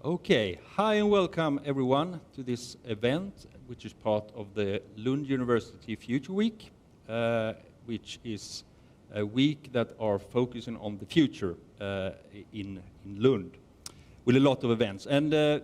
Okay, hi and welcome everyone to this event, which is part of the Lund University Future Week, which is a week that are focusing on the future in Lund, with a lot of events. And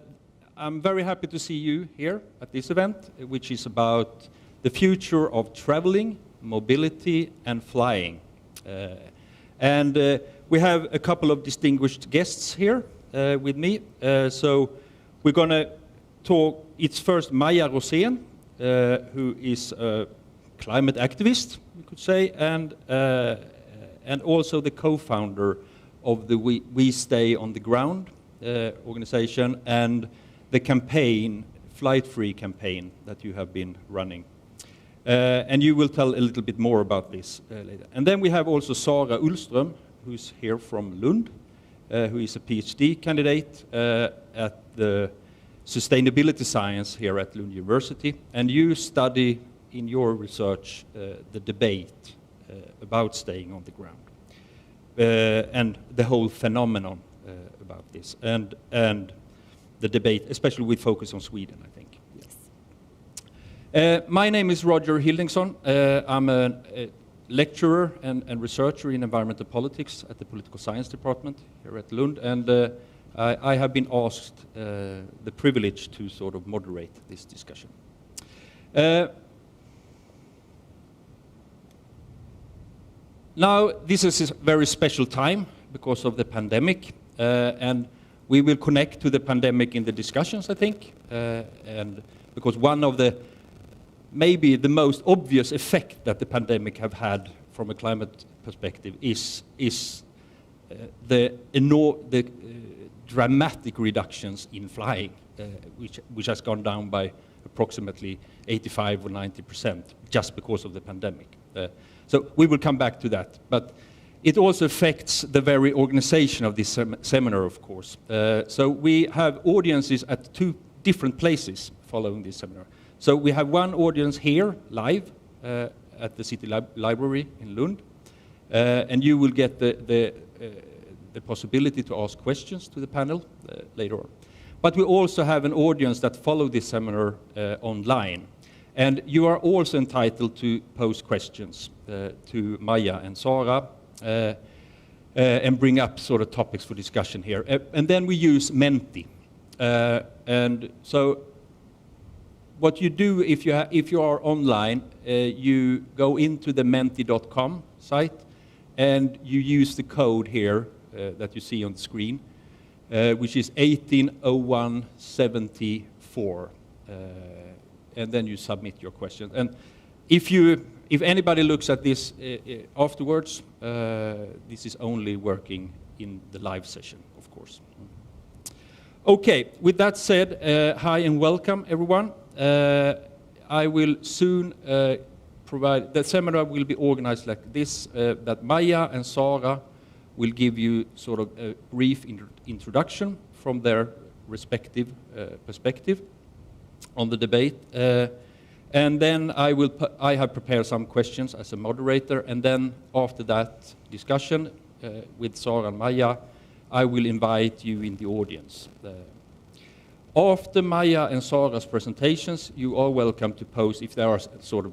I'm very happy to see you here at this event, which is about the future of traveling, mobility, and flying. We have a couple of distinguished guests here with me. So we're going to talk, it's first Maja Rosén, who is a climate activist, you could say, and also the co-founder of the We Stay on the Ground organization and the campaign, Flight Free campaign that you have been running. And you will tell a little bit more about this later. And then we have also Sara Ullström, who's here from Lund, who is a PhD candidate at the Sustainability Science here at Lund University. And you study in your research the debate about staying on the ground and the whole phenomenon about this. And the debate, especially with focus on Sweden, I think. Yes. My name is Roger Hildingsson. I'm a lecturer and researcher in environmental politics at the Political Science Department here at Lund, and I have been asked the privilege to sort of moderate this discussion. Now, this is a very special time because of the pandemic, and we will connect to the pandemic in the discussions, I think, and because one of the maybe the most obvious effect that the pandemic have had from a climate perspective is the dramatic reductions in flying, which has gone down by approximately 85 or 90% just because of the pandemic. So we will come back to that, but it also affects the very organization of this seminar, of course. So we have audiences at two different places following this seminar. So we have one audience here, live, at the City Library in Lund, and you will get the possibility to ask questions to the panel later on. But we also have an audience that follow this seminar online, and you are also entitled to pose questions to Maja and Sara, and bring up sort of topics for discussion here. And then we use Menti. And so what you do if you are online, you go into the menti.com site and you use the code here that you see on the screen, which is 180174, and then you submit your question. And if anybody looks at this afterwards, this is only working in the live session, of course. Okay, with that said, hi and welcome everyone. I will soon provide, the seminar will be organized like this, that Maja and Sara will give you sort of a brief introduction from their respective perspective on the debate. And then I have prepared some questions as a moderator, and then after that discussion with Sara and Maja, I will invite you in the audience. After Maja and Sara's presentations, you are welcome to pose if there are sort of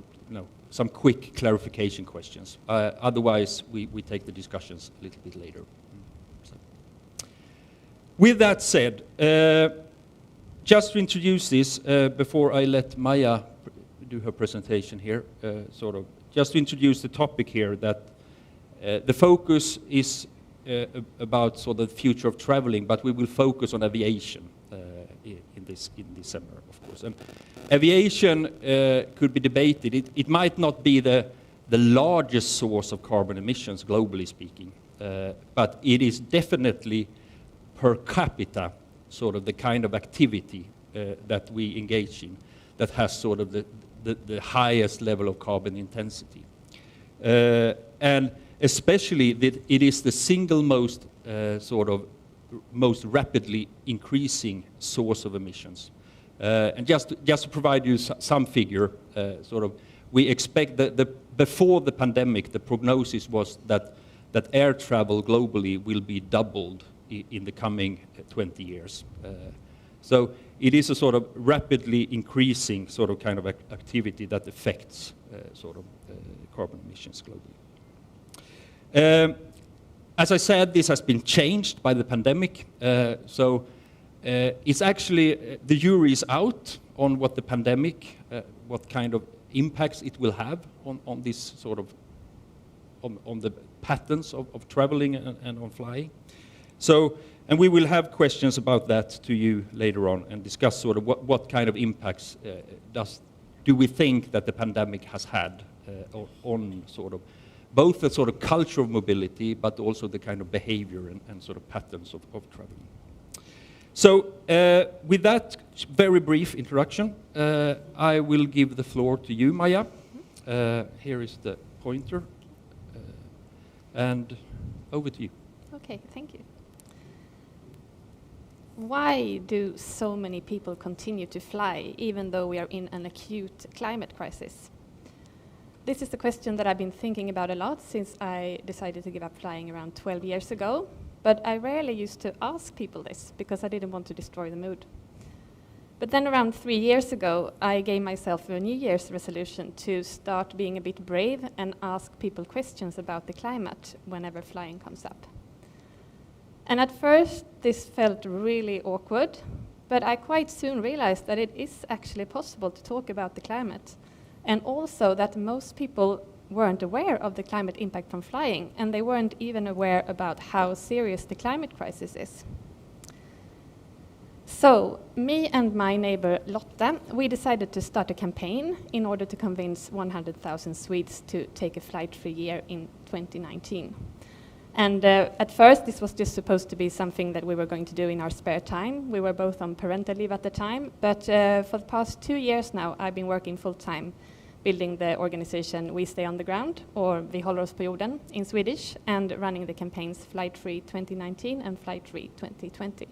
some quick clarification questions. Otherwise, we take the discussions a little bit later. So. With that said, just to introduce this, before I let Maja do her presentation here, just to introduce the topic here, that the focus is about sort of the future of traveling, but we will focus on aviation in this seminar, of course. And aviation could be debated. It might not be the largest source of carbon emissions, globally speaking, but it is definitely per capita sort of the kind of activity that we engage in that has sort of the highest level of carbon intensity. And especially that it is the single most rapidly increasing source of emissions. And just to provide you some figure, we expect that before the pandemic, the prognosis was that air travel globally will be doubled in the coming 20 years. So it is a sort of rapidly increasing sort of kind of activity that affects carbon emissions globally. As I said, this has been changed by the pandemic. It's actually, the jury is out on what the pandemic, what kind of impacts it will have on this sort of, on the patterns of traveling and on flying. And we will have questions about that to you later on and discuss sort of what kind of impacts do we think that the pandemic has had on sort of both the sort of culture of mobility, but also the kind of behavior and sort of patterns of traveling. So with that very brief introduction, I will give the floor to you, Maja. Here is the pointer. And over to you. Okay, thank you. Why do so many people continue to fly even though we are in an acute climate crisis? This is the question that I've been thinking about a lot since I decided to give up flying around 12 years ago. But I rarely used to ask people this because I didn't want to destroy the mood. But then around 3 years ago, I gave myself a New Year's resolution to start being a bit brave and ask people questions about the climate whenever flying comes up. And at first, this felt really awkward, but I quite soon realized that it is actually possible to talk about the climate, and also that most people weren't aware of the climate impact from flying, and they weren't even aware about how serious the climate crisis is. So, me and my neighbor Lotta, we decided to start a campaign in order to convince 100,000 Swedes to take a flight-free year in 2019. And at first, this was just supposed to be something that we were going to do in our spare time. We were both on parental leave at the time, but for the past 2 years now, I've been working full-time building the organization We Stay on the Ground, or Vi håller oss på jorden in Swedish, and running the campaigns Flight Free 2019 and Flight Free 2020.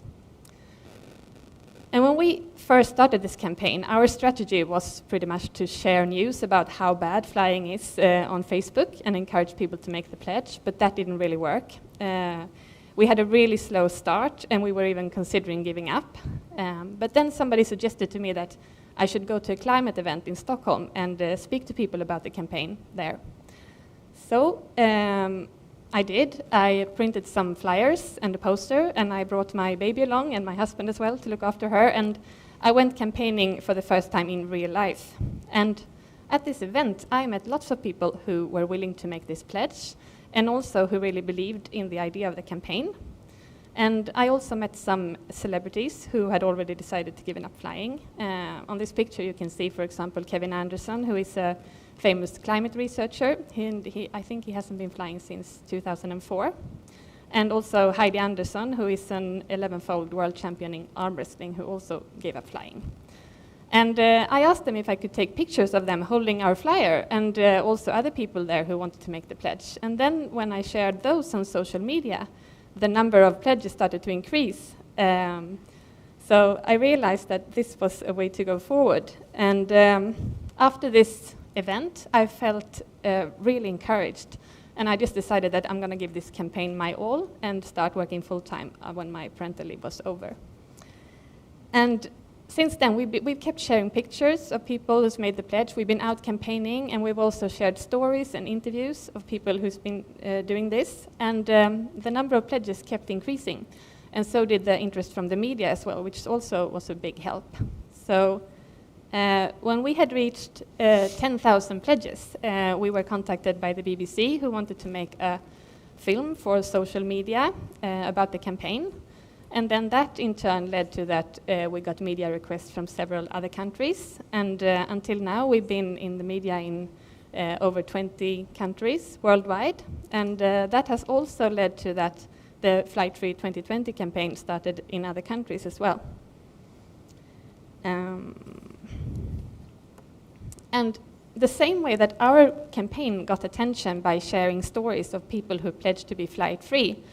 And when we first started this campaign, our strategy was pretty much to share news about how bad flying is on Facebook and encourage people to make the pledge, but that didn't really work. We had a really slow start, and we were even considering giving up. But then somebody suggested to me that I should go to a climate event in Stockholm and speak to people about the campaign there. So I did. I printed some flyers and a poster, and I brought my baby along and my husband as well to look after her, and I went campaigning for the first time in real life. And at this event, I met lots of people who were willing to make this pledge, and also who really believed in the idea of the campaign. And I also met some celebrities who had already decided to give up flying. On this picture you can see, for example, Kevin Anderson, who is a famous climate researcher. I think he hasn't been flying since 2004. And also Heidi Anderson, who is an 11-fold world champion in arm wrestling, who also gave up flying. And I asked them if I could take pictures of them holding our flyer, and also other people there who wanted to make the pledge. And then when I shared those on social media, the number of pledges started to increase. So I realized that this was a way to go forward. And after this event, I felt really encouraged. And I just decided that I'm going to give this campaign my all and start working full-time when my parental leave was over. And since then, we've kept sharing pictures of people who's made the pledge. We've been out campaigning, and we've also shared stories and interviews of people who's been doing this. And the number of pledges kept increasing. And so did the interest from the media as well, which also was a big help. So when we had reached 10,000 pledges, we were contacted by the BBC, who wanted to make a film for social media about the campaign. And then that in turn led to that we got media requests from several other countries. And until now, we've been in the media in over 20 countries worldwide. And that has also led to that the Flight Free 2020 campaign started in other countries as well. And the same way that our campaign got attention by sharing stories of people who pledged to be flight free,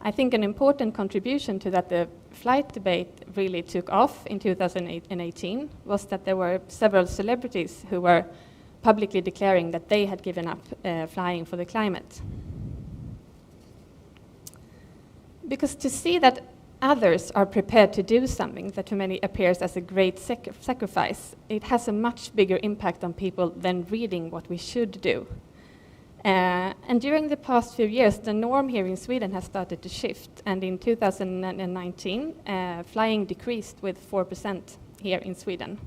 I think an important contribution to that the flight debate really took off in 2018 was that there were several celebrities who were publicly declaring that they had given up flying for the climate. Because to see that others are prepared to do something that to many appears as a great sacrifice, it has a much bigger impact on people than reading what we should do. And during the past few years, the norm here in Sweden has started to shift. And in 2019, flying decreased with 4% here in Sweden.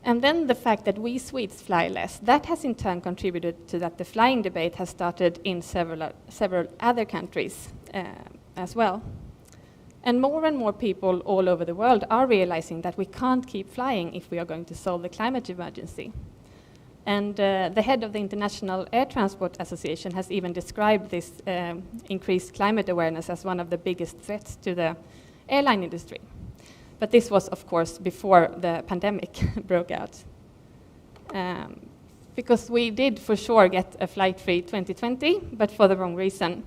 And then the fact that we Swedes fly less, that has in turn contributed to that the flying debate has started in several other countries as well. And more people all over the world are realizing that we can't keep flying if we are going to solve the climate emergency. And the head of the International Air Transport Association has even described this increased climate awareness as one of the biggest threats to the airline industry. But this was, of course, before the pandemic broke out. Because we did for sure get a flight-free 2020, but for the wrong reason.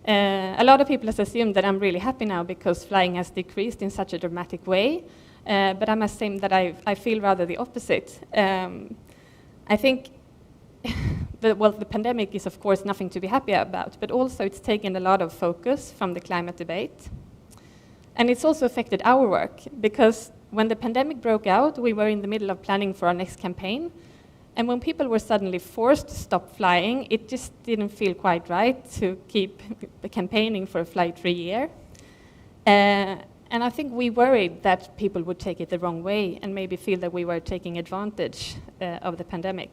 A lot of people have assumed that I'm really happy now because flying has decreased in such a dramatic way, but I must say that I feel rather the opposite. I think the pandemic is of course nothing to be happy about, but also it's taken a lot of focus from the climate debate. And it's also affected our work, because when the pandemic broke out, we were in the middle of planning for our next campaign. And when people were suddenly forced to stop flying, it just didn't feel quite right to keep campaigning for a flight-free year. And I think we worried that people would take it the wrong way and maybe feel that we were taking advantage of the pandemic.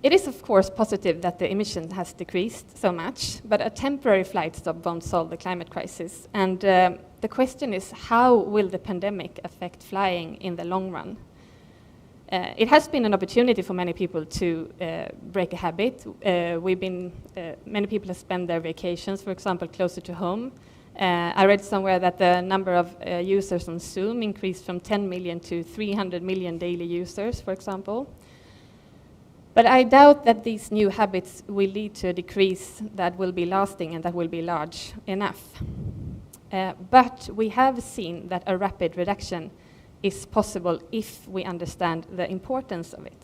It is, of course, positive that the emission has decreased so much, but a temporary flight stop won't solve the climate crisis. And the question is, how will the pandemic affect flying in the long run? It has been an opportunity for many people to break a habit. Many people have spent their vacations, for example, closer to home. I read somewhere that the number of users on Zoom increased from 10 million to 300 million daily users, for example. But I doubt that these new habits will lead to a decrease that will be lasting and that will be large enough. But we have seen that a rapid reduction is possible if we understand the importance of it.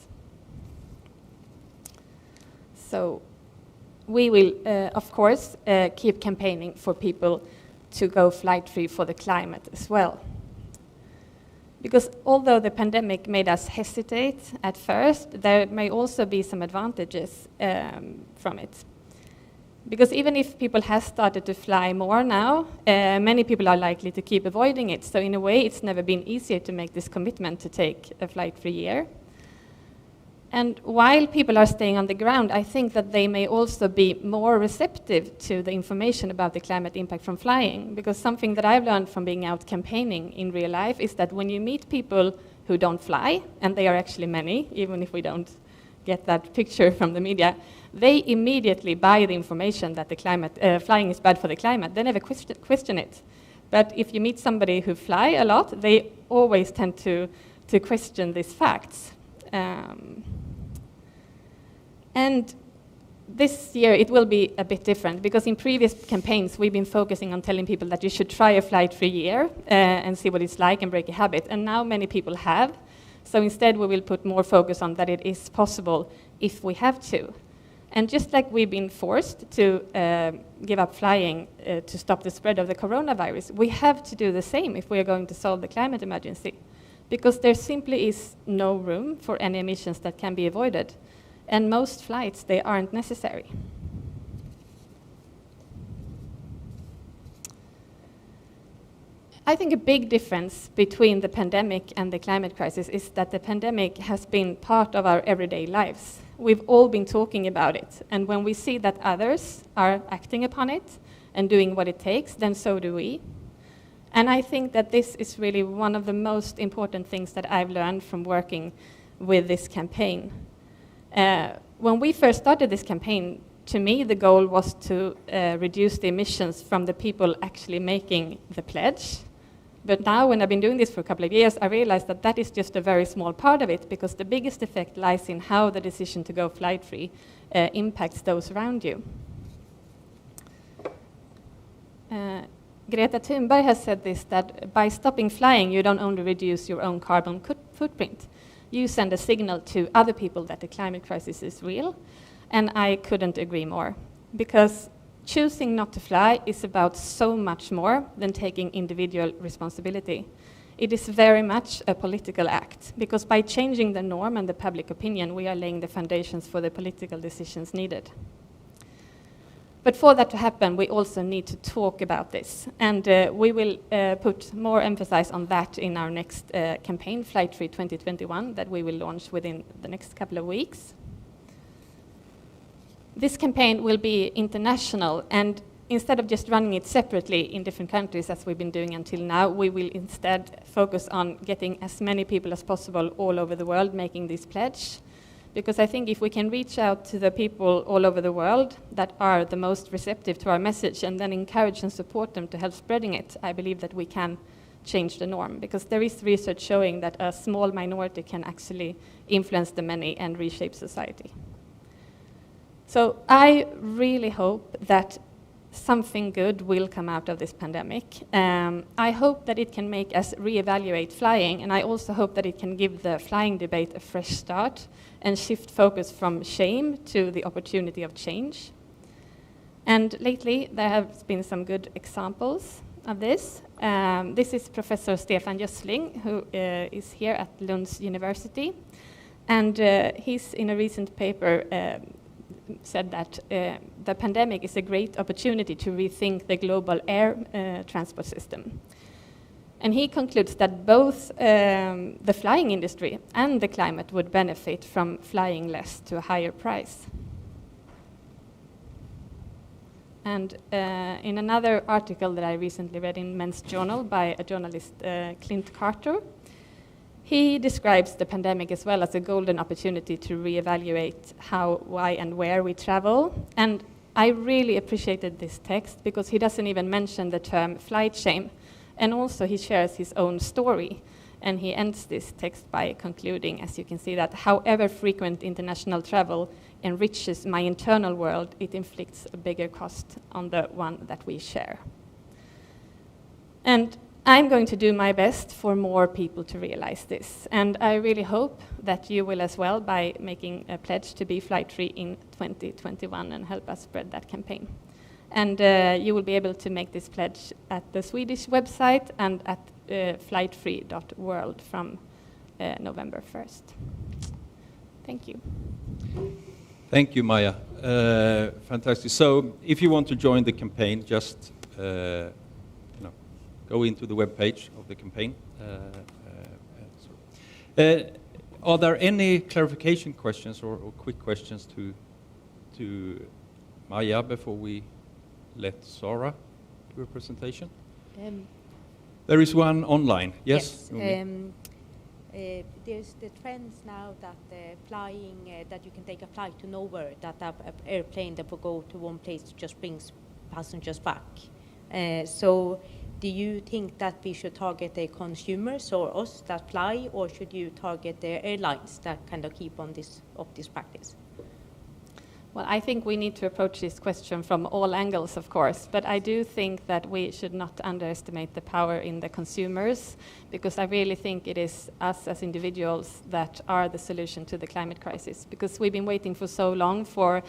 So we will, of course, keep campaigning for people to go flight-free for the climate as well. Because although the pandemic made us hesitate at first, there may also be some advantages from it. Because even if people have started to fly more now, many people are likely to keep avoiding it. So in a way, it's never been easier to make this commitment to take a flight-free year. And while people are staying on the ground, I think that they may also be more receptive to the information about the climate impact from flying. Because something that I've learned from being out campaigning in real life is that when you meet people who don't fly, and they are actually many, even if we don't get that picture from the media, they immediately buy the information that the flying is bad for the climate. They never question it. But if you meet somebody who fly a lot, they always tend to question these facts. And this year it will be a bit different, because in previous campaigns we've been focusing on telling people that you should try a flight-free year and see what it's like and break a habit. And now many people have. So instead we will put more focus on that it is possible if we have to. And just like we've been forced to give up flying to stop the spread of the coronavirus, we have to do the same if we are going to solve the climate emergency. Because there simply is no room for any emissions that can be avoided. And most flights, they aren't necessary. I think a big difference between the pandemic and the climate crisis is that the pandemic has been part of our everyday lives. We've all been talking about it. And when we see that others are acting upon it and doing what it takes, then so do we. And I think that this is really one of the most important things that I've learned from working with this campaign. When we first started this campaign, to me the goal was to reduce the emissions from the people actually making the pledge. But now when I've been doing this for a couple of years, I realized that that is just a very small part of it, because the biggest effect lies in how the decision to go flight-free impacts those around you. Greta Thunberg has said this, that by stopping flying, you don't only reduce your own carbon footprint, you send a signal to other people that the climate crisis is real, And I couldn't agree more, because choosing not to fly is about so much more than taking individual responsibility. It is very much a political act, because by changing the norm and the public opinion, we are laying the foundations for the political decisions needed. But for that to happen, we also need to talk about this. And we will put more emphasis on that in our next campaign, Flight Free 2021, that we will launch within the next couple of weeks. This campaign will be international, and instead of just running it separately in different countries as we've been doing until now, we will instead focus on getting as many people as possible all over the world making this pledge. Because I think if we can reach out to the people all over the world that are the most receptive to our message and then encourage and support them to help spreading it, I believe that we can change the norm. Because there is research showing that a small minority can actually influence the many and reshape society. So I really hope that something good will come out of this pandemic. I hope that it can make us reevaluate flying, and I also hope that it can give the flying debate a fresh start and shift focus from shame to the opportunity of change. And lately, there have been some good examples of this. This is Professor Stefan Gössling, who is here at Lund University. And he's, in a recent paper, said that the pandemic is a great opportunity to rethink the global air transport system. And he concludes that both the flying industry and the climate would benefit from flying less to a higher price. And in another article that I recently read in Men's Journal by a journalist, Clint Carter, he describes the pandemic as well as a golden opportunity to reevaluate how, why, and where we travel. And I really appreciated this text because he doesn't even mention the term flight shame. And also he shares his own story. And he ends this text by concluding, as you can see, that however frequent international travel enriches my internal world, it inflicts a bigger cost on the one that we share. And I'm going to do my best for more people to realize this. And I really hope that you will as well by making a pledge to be flight free in 2021 and help us spread that campaign. And you will be able to make this pledge at the Swedish website and at flightfree.world from November 1st. Thank you. Thank you, Maja. Fantastic. So if you want to join the campaign, just go into the webpage of the campaign. Are there any clarification questions or quick questions to Maja before we let Sara do her presentation? There is one online. Yes? There's the trends now that flying, that you can take a flight to nowhere, that an airplane that will go to one place just brings passengers back. So do you think that we should target the consumers or us that fly, or should you target the airlines that kind of keep on this practice? Well, I think we need to approach this question from all angles, of course, but I do think that we should not underestimate the power in the consumers, because I really think it is us as individuals that are the solution to the climate crisis, because we've been waiting for so long for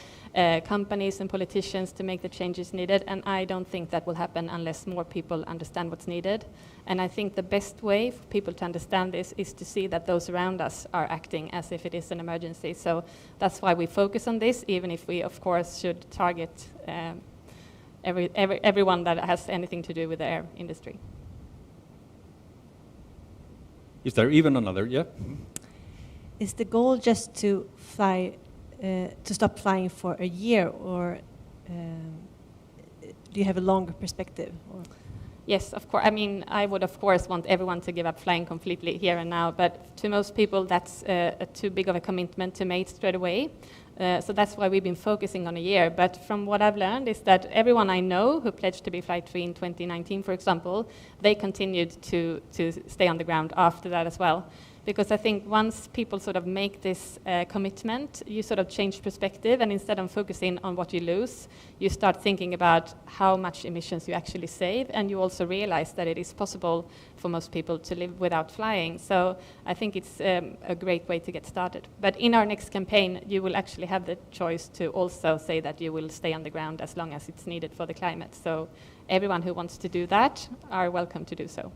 companies and politicians to make the changes needed, and I don't think that will happen unless more people understand what's needed. And I think the best way for people to understand this is to see that those around us are acting as if it is an emergency. So that's why we focus on this, even if we, of course, should target everyone that has anything to do with the air industry. Is there even another? Yeah. Is the goal just to fly, to stop flying for a year, or do you have a longer perspective? Or? Yes, of course. I mean, I would, of course, want everyone to give up flying completely here and now, but to most people, that's too big of a commitment to make straight away. So that's why we've been focusing on a year. But from what I've learned is that everyone I know who pledged to be flight free in 2019, for example, they continued to stay on the ground after that as well. Because I think once people sort of make this commitment, you sort of change perspective, and instead of focusing on what you lose, you start thinking about how much emissions you actually save, and you also realize that it is possible for most people to live without flying. So I think it's a great way to get started. But in our next campaign, you will actually have the choice to also say that you will stay on the ground as long as it's needed for the climate. So everyone who wants to do that are welcome to do so.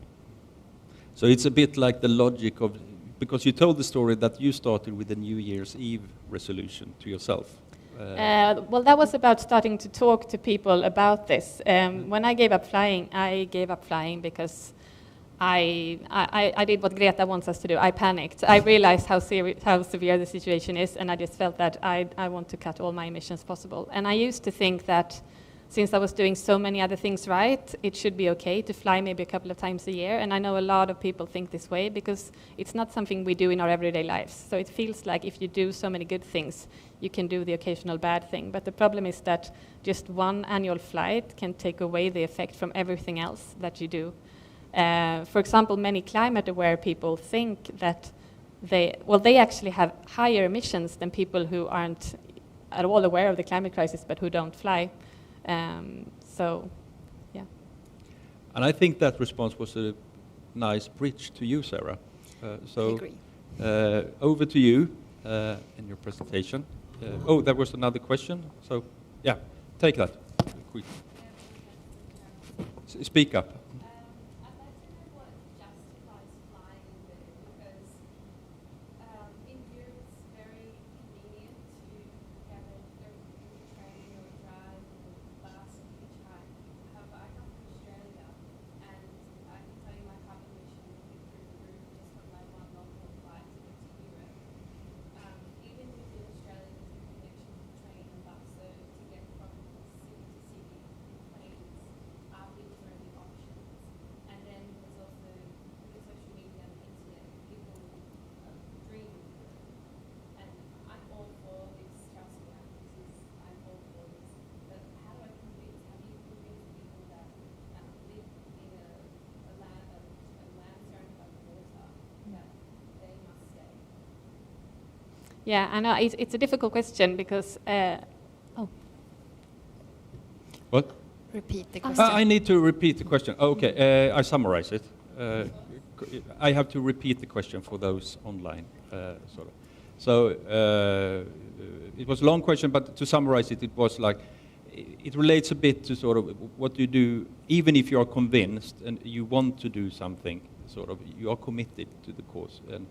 So it's a bit like the logic of, because you told the story that you started with a New Year's Eve resolution to yourself. Well, that was about starting to talk to people about this. When I gave up flying because I did what Greta wants us to do. I panicked. I realized how severe the situation is, and I just felt that I want to cut all my emissions possible. And I used to think that since I was doing so many other things right, it should be okay to fly maybe a couple of times a year. And I know a lot of people think this way because it's not something we do in our everyday lives. So it feels like if you do so many good things, you can do the occasional bad thing. But the problem is that just one annual flight can take away the effect from everything else that you do. For example, many climate-aware people think that they actually have higher emissions than people who aren't at all aware of the climate crisis but who don't fly. So, yeah. And I think that response was a nice bridge to you, Sarah. I agree. Over to you in your presentation. Oh, there was another question. So, yeah, take that. Quick. Speak up. Yeah, I know it's a difficult question because. What? Repeat the question. I need to repeat the question. Okay, I summarize it. I have to repeat the question for those online, sort of. So it was a long question, but to summarize it, it was like it relates a bit to sort of what you do, even if you are convinced and you want to do something. Sort of, you are committed to the cause, and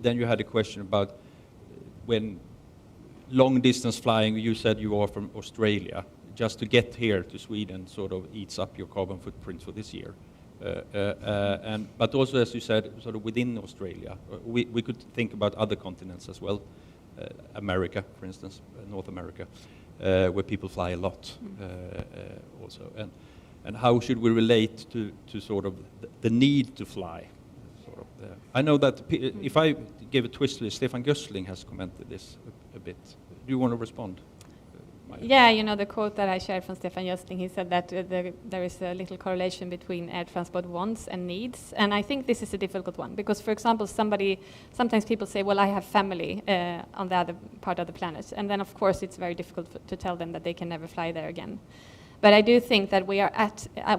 then you had a question about. When long distance flying, you said you are from Australia, just to get here to Sweden sort of eats up your carbon footprint for this year. But also, as you said, sort of within Australia, we could think about other continents as well, America, for instance, North America, where people fly a lot also. And how should we relate to sort of the need to fly? I know that if I give a twist to this, Stefan Gössling has commented this a bit. Do you want to respond? Yeah, you know, the quote that I shared from Stefan Gössling, he said that there is a little correlation between air transport wants and needs. And I think this is a difficult one because, for example, sometimes people say, well, I have family on the other part of the planet. And then, of course, it's very difficult to tell them that they can never fly there again. But I do think that we are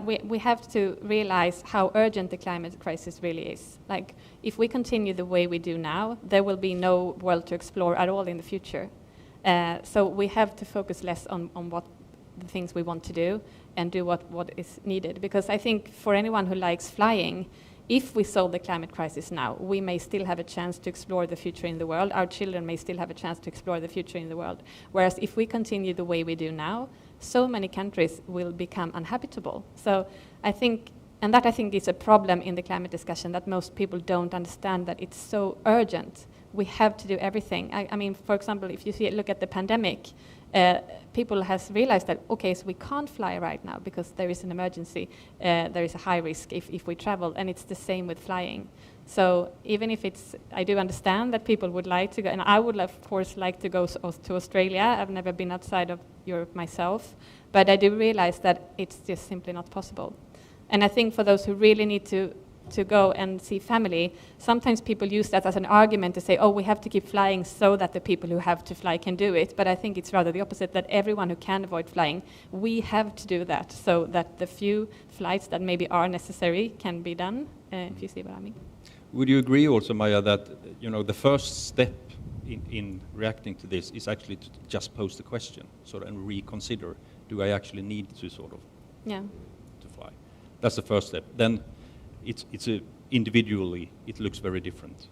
we have to realize how urgent the climate crisis really is. Like, if we continue the way we do now, there will be no world to explore at all in the future. So we have to focus less on what the things we want to do and do what is needed. Because I think for anyone who likes flying, if we solve the climate crisis now, we may still have a chance to explore the future in the world. Our children may still have a chance to explore the future in the world. Whereas if we continue the way we do now, so many countries will become uninhabitable. So I think is a problem in the climate discussion, that most people don't understand that it's so urgent. We have to do everything. I mean, for example, if you look at the pandemic, people has realized that, okay, so we can't fly right now because there is an emergency. There is a high risk if we travel, and it's the same with flying. So even if I do understand that people would like to go, and I would of course like to go to Australia. I've never been outside of Europe myself, but I do realize that it's just simply not possible. And I think for those who really need to to go and see family, sometimes people use that as an argument to say, oh, we have to keep flying so that the people who have to fly can do it. But I think it's rather the opposite, that everyone who can avoid flying, we have to do that so that the few flights that maybe are necessary can be done, if you see what I mean. Would you agree also, Maja, that the first step in reacting to this is actually to just pose the question, and reconsider, do I actually need to to fly? That's the first step. Then it's individually, it looks very different.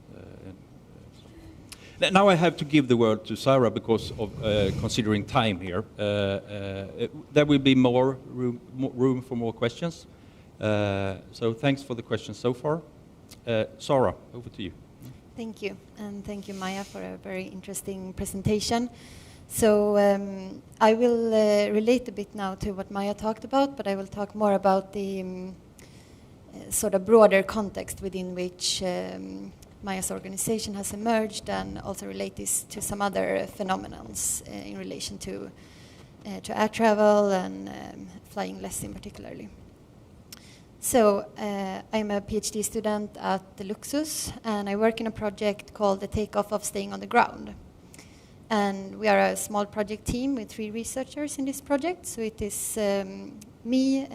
Now I have to give the word to Sara because of considering time here. There will be more room for more questions. So thanks for the questions so far. Sara, over to you. Thank you, and thank you, Maja, for a very interesting presentation. So I will relate a bit now to what Maja talked about, but I will talk more about the sort of broader context within which Maja's organization has emerged, and also relate this to some other phenomena in relation to air travel and flying less in particularly. So I'm a PhD student at the LUCSUS, and I work in a project called the Takeoff of Staying on the Ground. And we are a small project team with 3 researchers in this project. So it is me,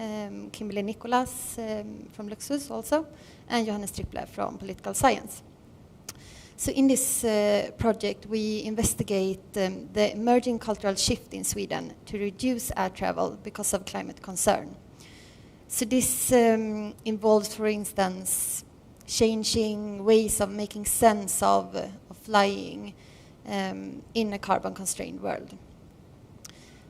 Kimberly Nicholas from LUCSUS also, and Johannes Triple from Political Science. So in this project, we investigate the emerging cultural shift in Sweden to reduce air travel because of climate concern. So this involves, for instance, changing ways of making sense of flying in a carbon-constrained world.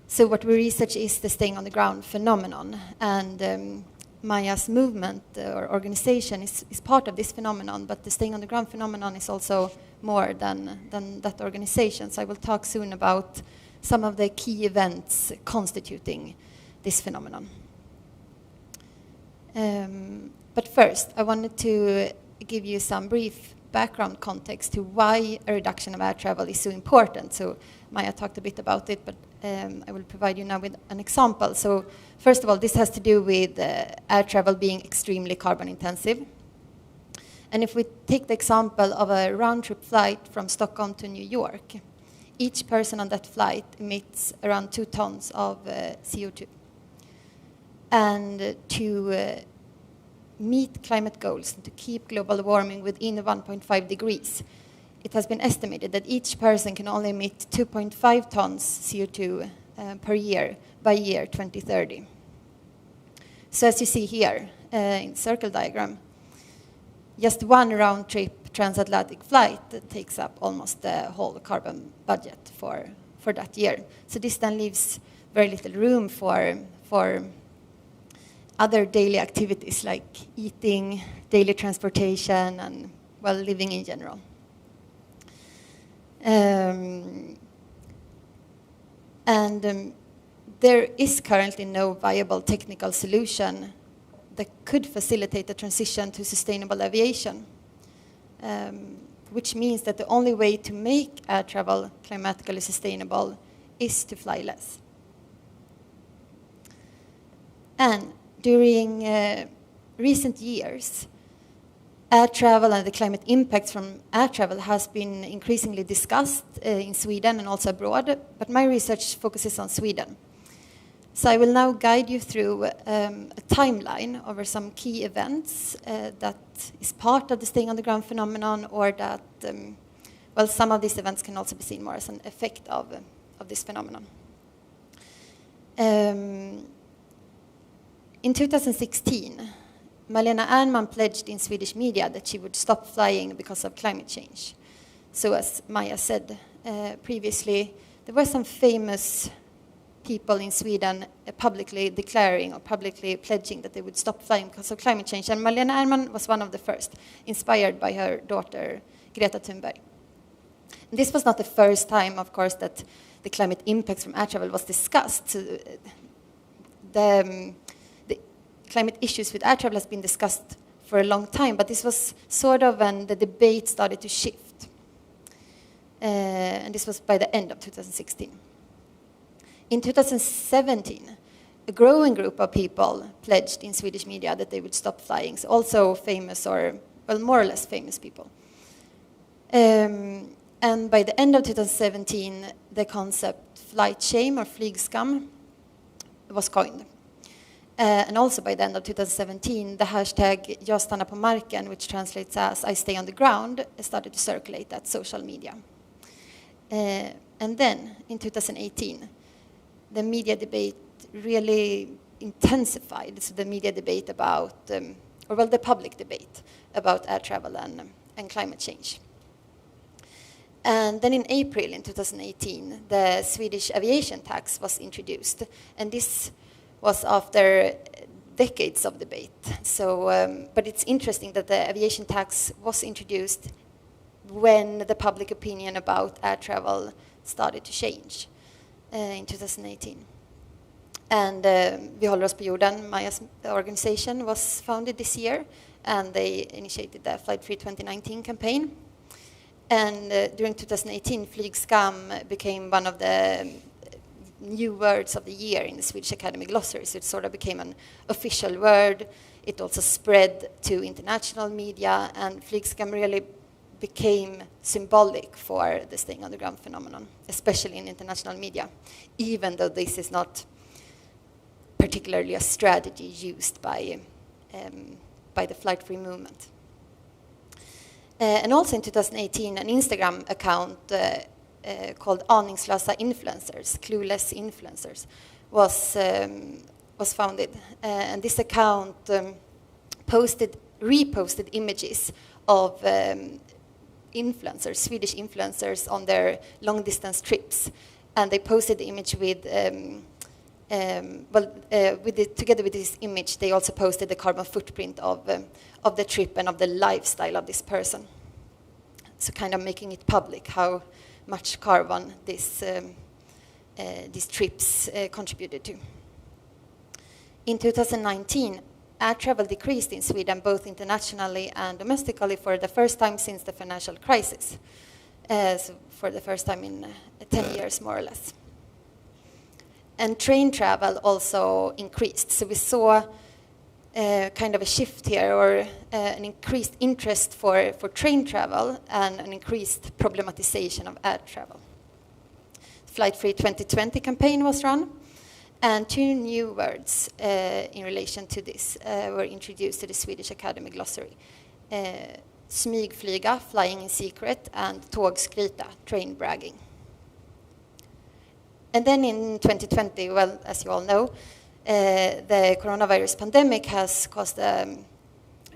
So what we research is the staying on the ground phenomenon, and Maja's movement or organization is part of this phenomenon, but the staying on the ground phenomenon is also more than that organization. So I will talk soon about some of the key events constituting this phenomenon. But first, I wanted to give you some brief background context to why a reduction of air travel is so important. So Maja talked a bit about it, but I will provide you now with an example. So first of all, this has to do with air travel being extremely carbon intensive. And if we take the example of a round-trip flight from Stockholm to New York, each person on that flight emits around 2 tons of CO2. And to meet climate goals and to keep global warming within 1.5 degrees, it has been estimated that each person can only emit 2.5 tons CO2 per year by year 2030. So as you see here in the circle diagram, just one round-trip transatlantic flight takes up almost the whole carbon budget for that year. So this then leaves very little room for other daily activities like eating, daily transportation, and, well, living in general. There is currently no viable technical solution that could facilitate the transition to sustainable aviation, which means that the only way to make air travel climatically sustainable is to fly less. And during recent years, air travel and the climate impacts from air travel has been increasingly discussed in Sweden and also abroad, but my research focuses on Sweden. So I will now guide you through a timeline over some key events that is part of the staying on the ground phenomenon, or that, well, some of these events can also be seen more as an effect of this phenomenon. In 2016, Malena Ernman pledged in Swedish media that she would stop flying because of climate change. So as Maja said previously, there were some famous people in Sweden publicly declaring or publicly pledging that they would stop flying because of climate change. And Malena Ernman was one of the first, inspired by her daughter, Greta Thunberg. And this was not the first time, of course, that the climate impacts from air travel was discussed. So the climate issues with air travel has been discussed for a long time, but this was sort of when the debate started to shift. And this was by the end of 2016. In 2017, a growing group of people pledged in Swedish media that they would stop flying. So also famous or, well, more or less famous people. And by the end of 2017, the concept flight shame or flygskam was coined. And also by the end of 2017, the hashtag Jag stannar på marken, which translates as I stay on the ground, started to circulate at social media. And then in 2018, the media debate really intensified. So the media debate about, the public debate about air travel and climate change. And then in April in 2018, the Swedish Aviation Tax was introduced. And this was after decades of debate. So, but it's interesting that the aviation tax was introduced when the public opinion about air travel started to change in 2018. And Vi håller oss på jorden, Maja's organization, was founded this year, and they initiated the Flight Free 2019 campaign. And during 2018, flygskam became one of the new words of the year in the Swedish Academy Glossary. So it sort of became an official word. It also spread to international media, and flygskam really became symbolic for the staying on the ground phenomenon, especially in international media, even though this is not particularly a strategy used by the flight-free movement. And also in 2018, an Instagram account called aningslösa influencers, clueless influencers, was founded. And this account reposted images of influencers, Swedish influencers, on their long-distance trips. And they posted the image with, together with this image, they also posted the carbon footprint of the trip and of the lifestyle of this person. So kind of making it public how much carbon these trips contributed to. In 2019, air travel decreased in Sweden, both internationally and domestically, for the first time since the financial crisis. So for the first time in 10 years, more or less. And train travel also increased. So we saw kind of a shift here, or an increased interest for train travel and an increased problematization of air travel. Flight Free 2020 campaign was run, and 2 new words in relation to this were introduced to the Swedish Academy Glossary. Smygflyga, flying in secret, and tågskryta, train bragging. And then in 2020, well, as you all know, the coronavirus pandemic has caused a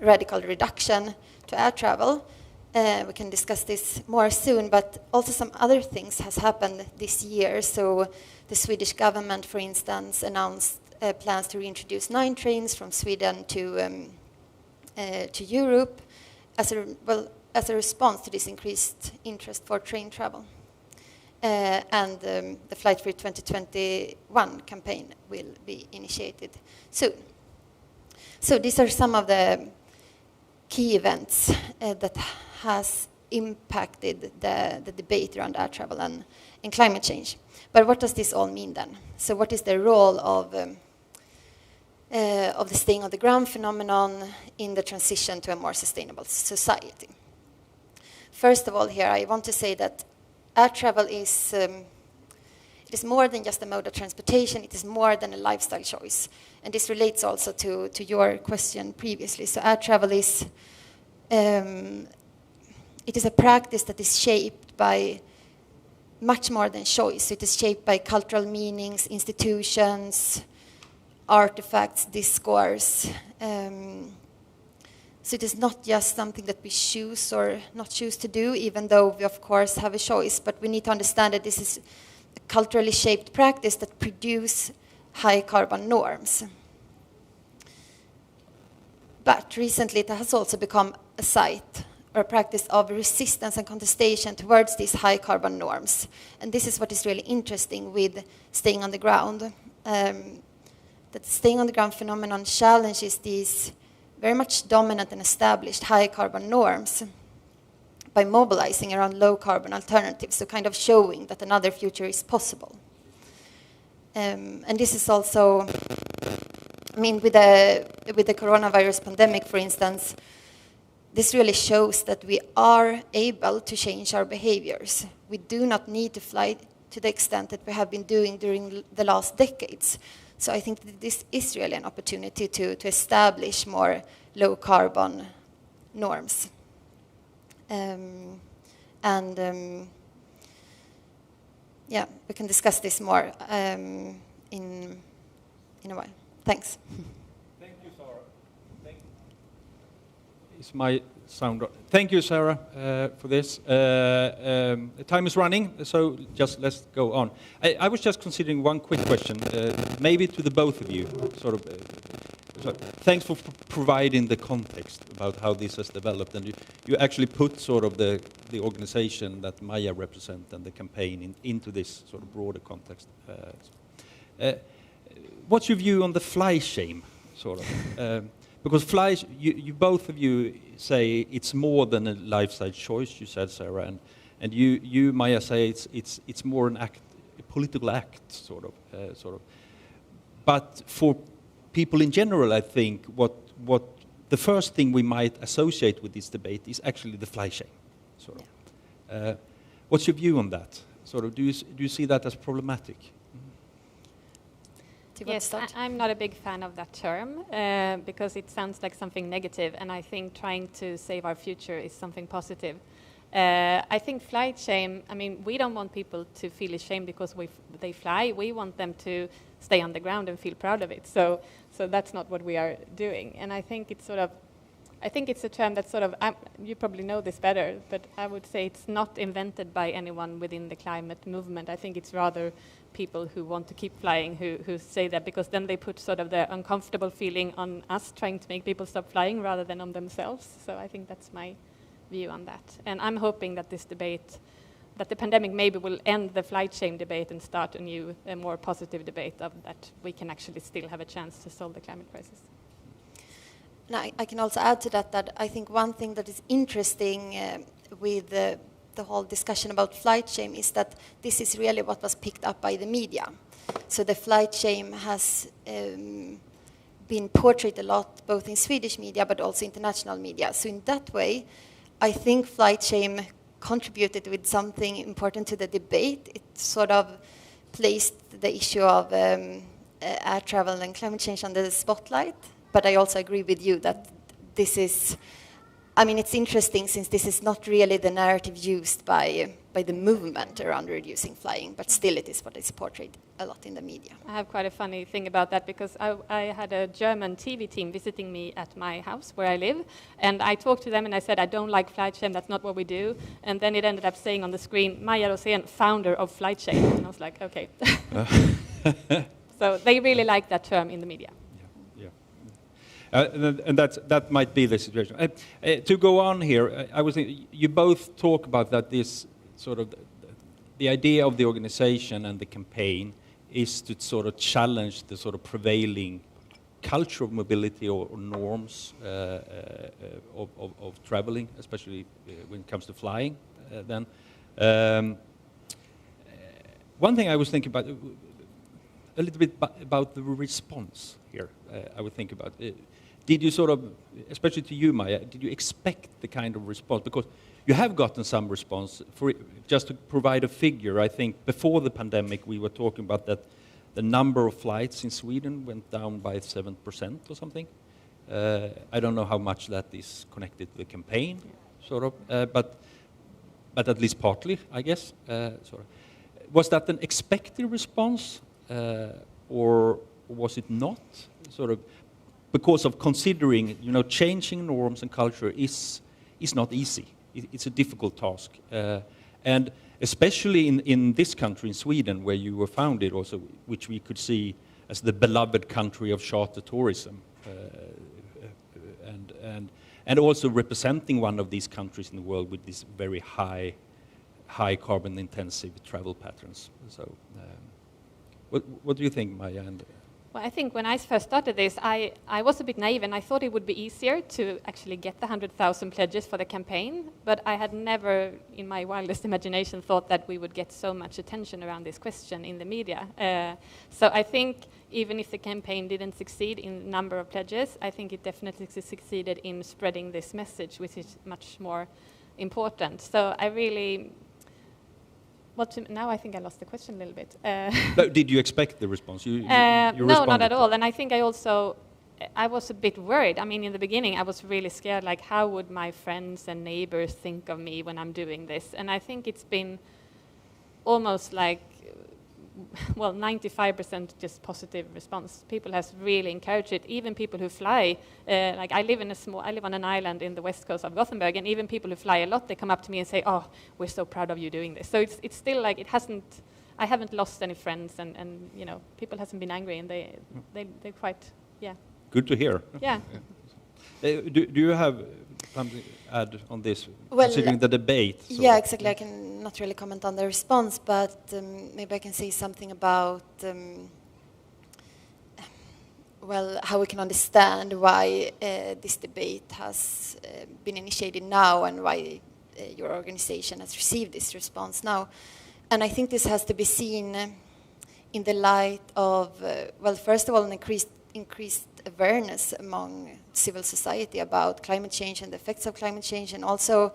radical reduction to air travel. We can discuss this more soon, but also some other things has happened this year. So the Swedish government, for instance, announced plans to reintroduce 9 trains from Sweden to Europe as a response to this increased interest for train travel. And the Flight Free 2021 campaign will be initiated soon. So these are some of the key events that has impacted the debate around air travel and climate change. But what does this all mean then? So what is the role of the staying on the ground phenomenon in the transition to a more sustainable society? First of all, here I want to say that air travel is more than just a mode of transportation. It is more than a lifestyle choice. And this relates also to your question previously. So air travel is it is a practice that is shaped by much more than choice. It is shaped by cultural meanings, institutions, artifacts, discourse. So it is not just something that we choose or not choose to do, even though we, of course, have a choice. But we need to understand that this is a culturally shaped practice that produces high carbon norms. But recently it has also become a site or a practice of resistance and contestation towards these high carbon norms. And this is what is really interesting with staying on the ground. That staying on the ground phenomenon challenges these very much dominant and established high carbon norms by mobilizing around low carbon alternatives, so kind of showing that another future is possible. And this is also, I mean, with the coronavirus pandemic, for instance, this really shows that we are able to change our behaviors. We do not need to fly to the extent that we have been doing during the last decades. So I think that this is really an opportunity to establish more low-carbon norms. Yeah, we can discuss this more in a while. Thanks. Thank you, Sara. Is my sound? Thank you, Sara, for this. Time is running, so just let's go on. I was just considering one quick question, maybe to the both of you. Sort of. So thanks for providing the context about how this has developed, and you actually put sort of the organization that Maja represents and the campaign into this sort of broader context. What's your view on the fly shame, sort of? Because flies, you both of you say it's more than a lifestyle choice. You said, Sara, and you Maja, say it's more an act, a political act, sort of. But for people in general, I think what the first thing we might associate with this debate is actually the fly shame, sort of. Yeah. What's your view on that? Sort of, do you see that as problematic? Yes, I'm not a big fan of that term because it sounds like something negative, and I think trying to save our future is something positive. I think flight shame, I mean, we don't want people to feel ashamed because they fly. We want them to stay on the ground and feel proud of it. So that's not what we are doing. And I think it's a term that sort of, you probably know this better, but I would say it's not invented by anyone within the climate movement. I think it's rather people who want to keep flying who say that, because then they put sort of their uncomfortable feeling on us trying to make people stop flying rather than on themselves. So I think that's my view on that. And I'm hoping that this debate, that the pandemic maybe will end the flight shame debate and start a new, a more positive debate of that we can actually still have a chance to solve the climate crisis. Now, I can also add to that I think one thing that is interesting with the whole discussion about flight shame is that this is really what was picked up by the media. So the flight shame has been portrayed a lot, both in Swedish media but also international media. So in that way, I think flight shame contributed with something important to the debate. It sort of placed the issue of air travel and climate change under the spotlight. But I also agree with you that this is, I mean, it's interesting since this is not really the narrative used by the movement around reducing flying, but still it is what is portrayed a lot in the media. I have quite a funny thing about that, because I had a German TV team visiting me at my house where I live, and I talked to them and I said, I don't like flight shame, that's not what we do. And then it ended up saying on the screen, Maja Rosén, founder of flight shame. And I was like, okay. So they really like that term in the media. And that might be the situation. To go on here, I was thinking, you both talk about that this sort of the idea of the organization and the campaign is to sort of challenge the sort of prevailing culture of mobility or norms of traveling, especially when it comes to flying. One thing I was thinking about a little bit about the response here. I would think about. Did you sort of, especially to you, Maja, did you expect the kind of response? Because you have gotten some response. Just to provide a figure, I think before the pandemic we were talking about that the number of flights in Sweden went down by 7% or something. I don't know how much that is connected to the campaign, sort of, but at least partly, I guess. Sort of. Was that an expected response, or was it not? Sort of. Because of considering, changing norms and culture is not easy. It's a difficult task. And especially in this country, in Sweden, where you were founded also, which we could see as the beloved country of charter tourism, and also representing one of these countries in the world with these very high carbon intensive travel patterns. So what do you think, Maja? Well, I think when I first started this, I was a bit naive, and I thought it would be easier to actually get the 100,000 pledges for the campaign, but I had never, in my wildest imagination, thought that we would get so much attention around this question in the media. So I think even if the campaign didn't succeed in number of pledges, I think it definitely succeeded in spreading this message, which is much more important. So I really... now I think I lost the question a little bit. No, did you expect the response? You no, not at all. And I think I was a bit worried. I mean, in the beginning, I was really scared, like, how would my friends and neighbors think of me when I'm doing this? And I think it's been almost like, well, 95% just positive response. People has really encouraged it. Even people who fly, like I live on an island in the west coast of Gothenburg, and even people who fly a lot, they come up to me and say, "Oh, we're so proud of you doing this." So it's still like I haven't lost any friends, and you know, people hasn't been angry, and they're quite, yeah. Good to hear. Yeah. Do you have something to add on this, Well, considering the debate? Yeah, exactly. I can not really comment on the response, but maybe I can say something about well, how we can understand why this debate has been initiated now, and why your organization has received this response now. And I think this has to be seen in the light of, well, first of all, an increased awareness among civil society about climate change and the effects of climate change, and also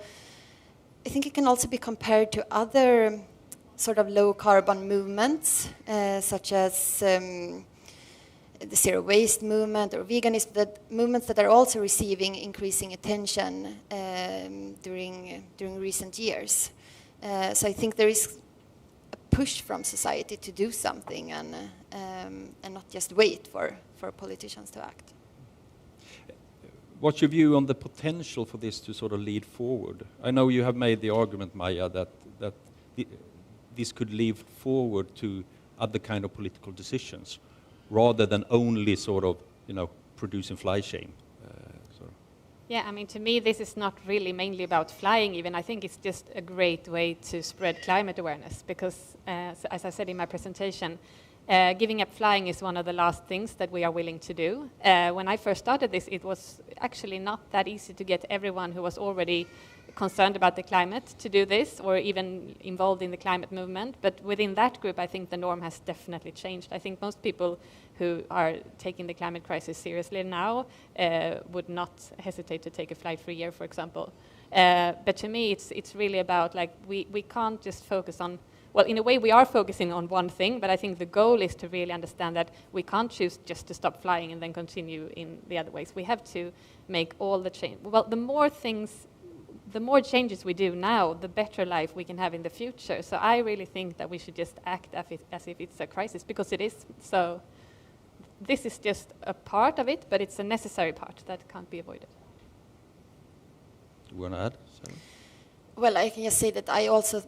I think it can also be compared to other sort of low carbon movements, such as the zero waste movement or veganism, movements that are also receiving increasing attention during recent years. So I think there is a push from society to do something, and not just wait for politicians to act. What's your view on the potential for this to sort of lead forward? I know you have made the argument, Maja, that this could lead forward to other kind of political decisions, rather than only sort of, you know, producing fly shame. Yeah, I mean, to me, this is not really mainly about flying even. I think it's just a great way to spread climate awareness, because, as I said in my presentation, giving up flying is one of the last things that we are willing to do. When I first started this, it was actually not that easy to get everyone who was already concerned about the climate to do this, or even involved in the climate movement. But within that group, I think the norm has definitely changed. I think most people who are taking the climate crisis seriously now would not hesitate to take a flight for a year, for example. But to me, it's really about, like, we can't just focus on, well, in a way we are focusing on one thing, but I think the goal is to really understand that we can't choose just to stop flying and then continue in the other ways. We have to make all the change. Well, the more changes we do now, the better life we can have in the future. So I really think that we should just act as if it's a crisis, because it is. So this is just a part of it, but it's a necessary part that can't be avoided. Do you want to add, Sarah? Well, I can just say that I also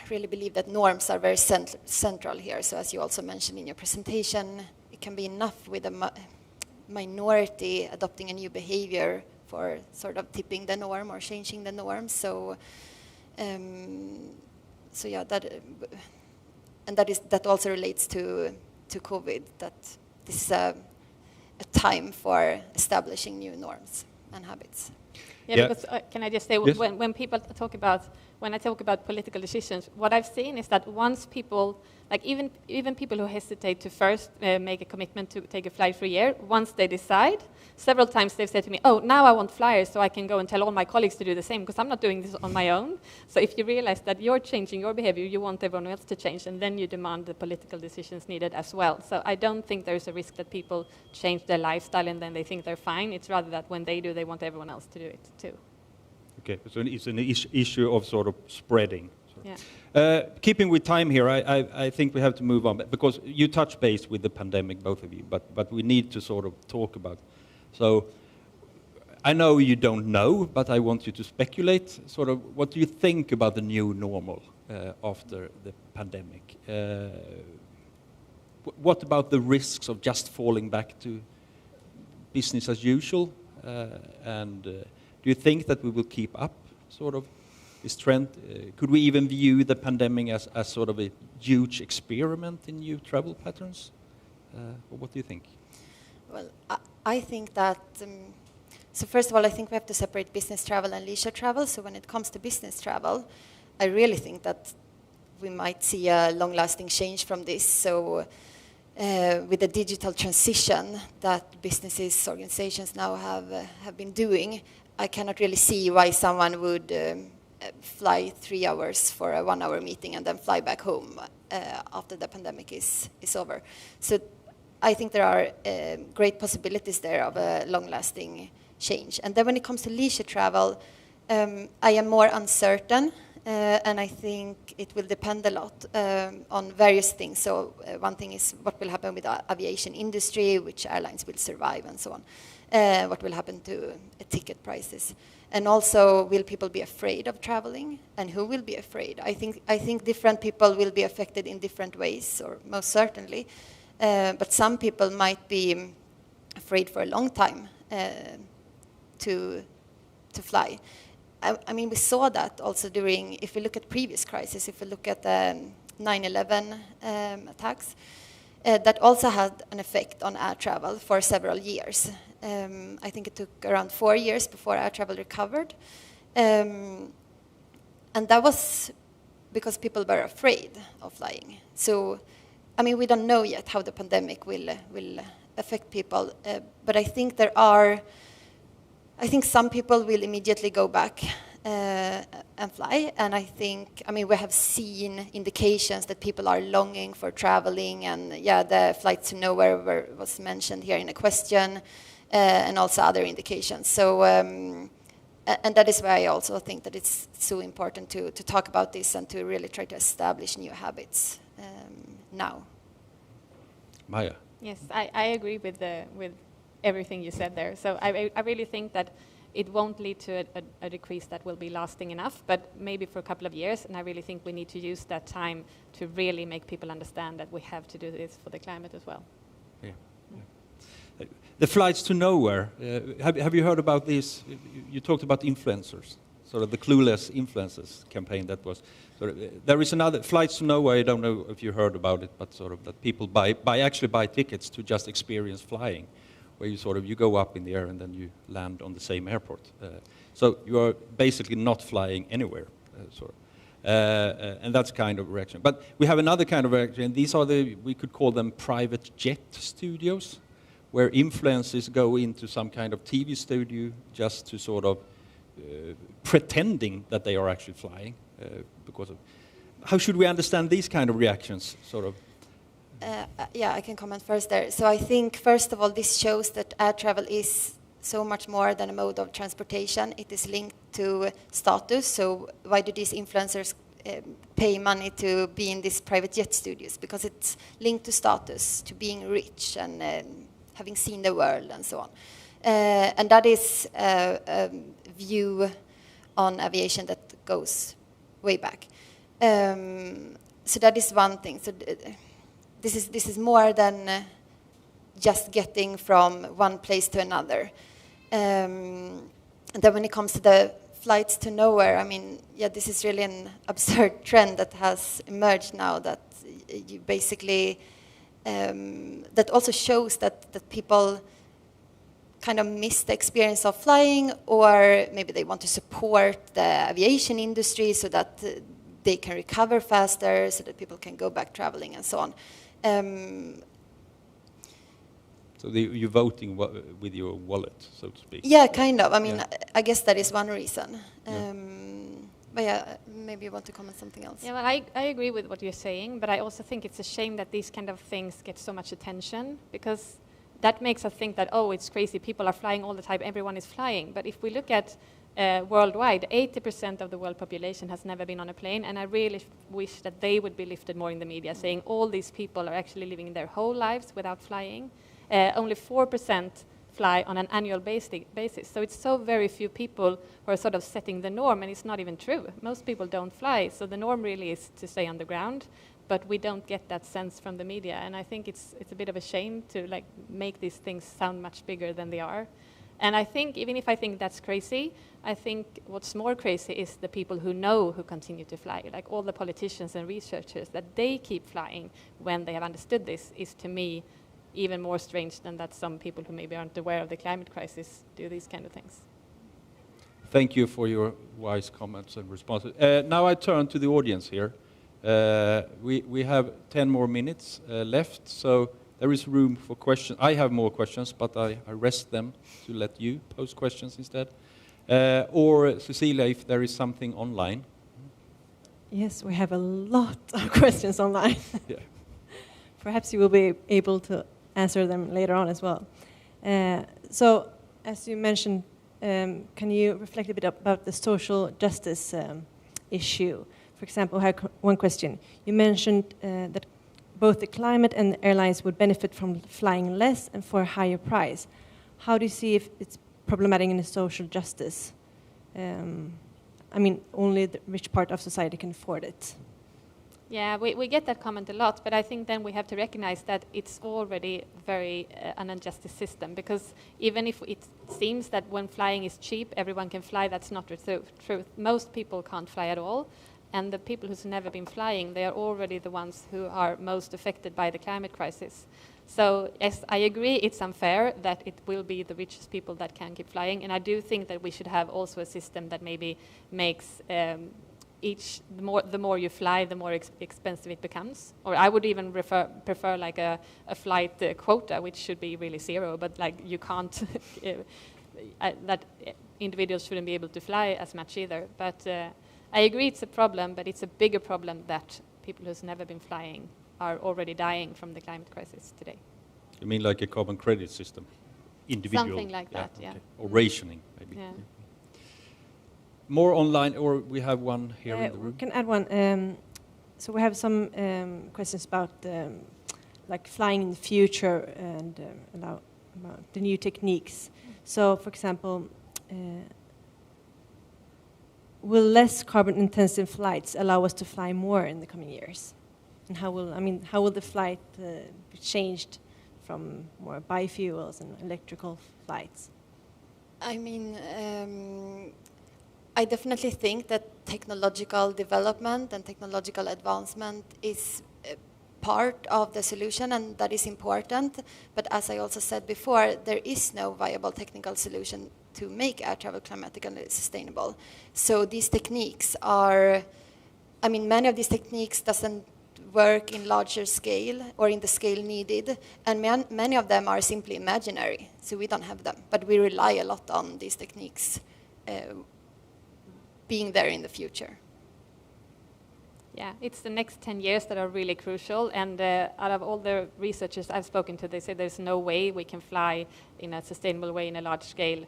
really believe that norms are very central here. So as you also mentioned in your presentation, it can be enough with a minority adopting a new behavior for sort of tipping the norm or changing the norm. So yeah, that also relates to COVID, that this is a time for establishing new norms and habits. Yeah, because can I just say, yes? When people talk about, when I talk about political decisions, what I've seen is that once people, like even people who hesitate to first make a commitment to take a flight for a year, once they decide, several times they've said to me, "Oh, now I want flyers so I can go and tell all my colleagues to do the same, because I'm not doing this on my own." So if you realize that you're changing your behavior, you want everyone else to change, and then you demand the political decisions needed as well. So I don't think there's a risk that people change their lifestyle and then they think they're fine. It's rather that when they do, they want everyone else to do it too. Okay, so it's an issue of sort of spreading. Yeah. Keeping with time here, I think we have to move on, because you touch base with the pandemic, both of you, but we need to sort of talk about. So I know you don't know, but I want you to speculate. Sort of, what do you think about the new normal after the pandemic? What about the risks of just falling back to business as usual? Do you think that we will keep up sort of this trend? Could we even view the pandemic as sort of a huge experiment in new travel patterns? Or what do you think? Well, I think that, so first of all, I think we have to separate business travel and leisure travel. So when it comes to business travel, I really think that we might see a long-lasting change from this. So with the digital transition that businesses, organizations now have been doing, I cannot really see why someone would fly 3 hours for a 1 hour meeting and then fly back home after the pandemic is over. So I think there are great possibilities there of a long-lasting change. And then when it comes to leisure travel, I am more uncertain, and I think it will depend a lot on various things. So one thing is what will happen with the aviation industry, which airlines will survive, and so on. What will happen to ticket prices. And also, will people be afraid of traveling? And who will be afraid? I think different people will be affected in different ways, or most certainly. But some people might be afraid for a long time to fly. I mean, we saw that also during, if we look at previous crises, if we look at the 9/11 attacks, that also had an effect on air travel for several years. I think it took around 4 years before air travel recovered. And that was because people were afraid of flying. So, I mean, we don't know yet how the pandemic will affect people, but I think some people will immediately go back and fly, and I mean, we have seen indications that people are longing for traveling, and yeah, the flights to nowhere was mentioned here in a question, and also other indications. So, and that is why I also think that it's so important to talk about this and to really try to establish new habits now. Maja? Yes, I agree with everything you said there. So I really think that it won't lead to a decrease that will be lasting enough, but maybe for a couple of years. And I really think we need to use that time to really make people understand that we have to do this for the climate as well. Yeah. The flights to nowhere. Have you heard about this? You talked about influencers, sort of the clueless influencers campaign that was. There is another flights to nowhere. I don't know if you heard about it, but sort of that people buy tickets to just experience flying, where you go up in the air and then you land on the same airport. So you are basically not flying anywhere, and that's kind of a reaction. But we have another kind of reaction. These are we could call them private jet studios, where influencers go into some kind of TV studio just to sort of pretending that they are actually flying. Because of how should we understand these kind of reactions, sort of? Yeah, I can comment first there. So I think, first of all, this shows that air travel is so much more than a mode of transportation. It is linked to status. So why do these influencers pay money to be in these private jet studios? Because it's linked to status, to being rich and having seen the world and so on. And that is a view on aviation that goes way back. So that is one thing. So this is more than just getting from one place to another. And then when it comes to the flights to nowhere, I mean, yeah, this is really an absurd trend that has emerged now, that you basically that also shows that people kind of miss the experience of flying, or maybe they want to support the aviation industry so that they can recover faster, so that people can go back traveling and so on. So you're voting with your wallet, so to speak. Yeah, kind of. I mean, yeah. I guess that is one reason. Yeah. But yeah, maybe you want to comment something else. Yeah, well, I agree with what you're saying, but I also think it's a shame that these kind of things get so much attention, because that makes us think that, oh, it's crazy, people are flying all the time, everyone is flying. But if we look at worldwide, 80% of the world population has never been on a plane, and I really wish that they would be lifted more in the media, saying all these people are actually living their whole lives without flying. Only 4% fly on an annual basis. So it's so very few people who are sort of setting the norm, and it's not even true. Most people don't fly, so the norm really is to stay on the ground, but we don't get that sense from the media, and I think it's a bit of a shame to like make these things sound much bigger than they are. And I think, even if I think that's crazy, I think what's more crazy is the people who continue to fly, like all the politicians and researchers, that they keep flying when they have understood this, is to me even more strange than that some people who maybe aren't aware of the climate crisis do these kind of things. Thank you for your wise comments and responses. Now I turn to the audience here. We have 10 more minutes left, so there is room for questions. I have more questions, but I rest them to let you pose questions instead. Or Cecilia, if there is something online. Yes, we have a lot of questions online. Yeah. Perhaps you will be able to answer them later on as well. So, as you mentioned, can you reflect a bit about the social justice issue? For example, I have one question. You mentioned that both the climate and the airlines would benefit from flying less and for a higher price. How do you see if it's problematic in the social justice? I mean, only the rich part of society can afford it. Yeah, we get that comment a lot, but I think then we have to recognize that it's already very an unjust system, because even if it seems that when flying is cheap, everyone can fly, that's not the truth. Most people can't fly at all, and the people who's never been flying, they are already the ones who are most affected by the climate crisis. So, yes, I agree it's unfair that it will be the richest people that can keep flying, and I do think that we should have also a system that maybe makes the more you fly, the more expensive it becomes. Or I would even prefer like a flight quota, which should be really zero, but like you can't, that individuals shouldn't be able to fly as much either. But I agree it's a problem, but it's a bigger problem that people who's never been flying are already dying from the climate crisis today. You mean like a carbon credit system? Individual? Something like that, yeah. Okay. Or rationing, maybe. Yeah. More online, or we have one here in the room? We can add one. So we have some questions about like flying in the future and about the new techniques. So, for example, will less carbon-intensive flights allow us to fly more in the coming years? And how will the flight be changed from more biofuels and electrical flights? I mean, I definitely think that technological development and technological advancement is part of the solution, and that is important. But as I also said before, there is no viable technical solution to make air travel climatically sustainable. So these techniques are, I mean, many of these techniques doesn't work in larger scale or in the scale needed, and many of them are simply imaginary, so we don't have them. But we rely a lot on these techniques being there in the future. Yeah, it's the next 10 years that are really crucial, and out of all the researchers I've spoken to, they say there's no way we can fly in a sustainable way in a large scale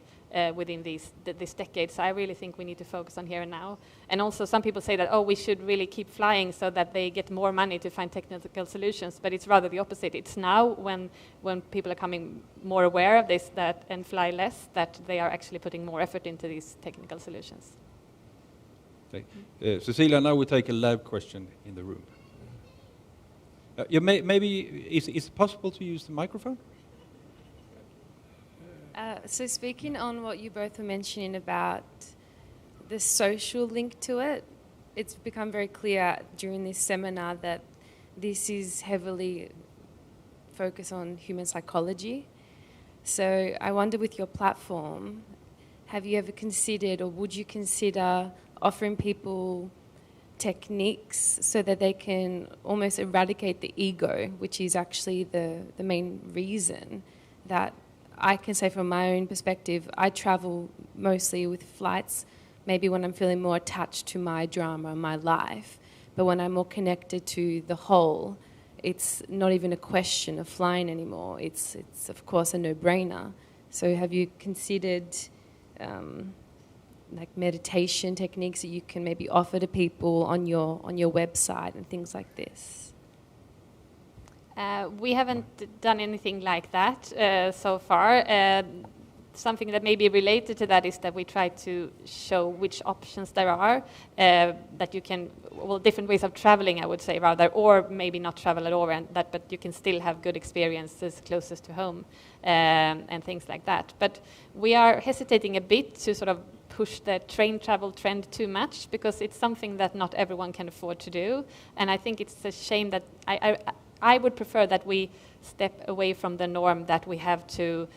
within this decade. So I really think we need to focus on here and now. And also some people say that, oh, we should really keep flying so that they get more money to find technical solutions, but it's rather the opposite. It's now when people are becoming more aware of this and fly less, that they are actually putting more effort into these technical solutions. Okay. Cecilia, now we take a live question in the room. Is it possible to use the microphone? So speaking on what you both were mentioning about the social link to it, it's become very clear during this seminar that this is heavily focused on human psychology. So I wonder, with your platform, have you ever considered, or would you consider offering people techniques so that they can almost eradicate the ego, which is actually the main reason that I can say from my own perspective, I travel mostly with flights, maybe when I'm feeling more attached to my drama, my life. But when I'm more connected to the whole, it's not even a question of flying anymore. It's of course a no-brainer. So have you considered like meditation techniques that you can maybe offer to people on your website and things like this? We haven't done anything like that so far. Something that may be related to that is that we try to show which options there are, that you can, well, different ways of traveling, I would say, rather, or maybe not travel at all, but you can still have good experiences closest to home, and things like that. But we are hesitating a bit to sort of push the train travel trend too much, because it's something that not everyone can afford to do. And I think it's a shame that I would prefer that we step away from the norm that we have to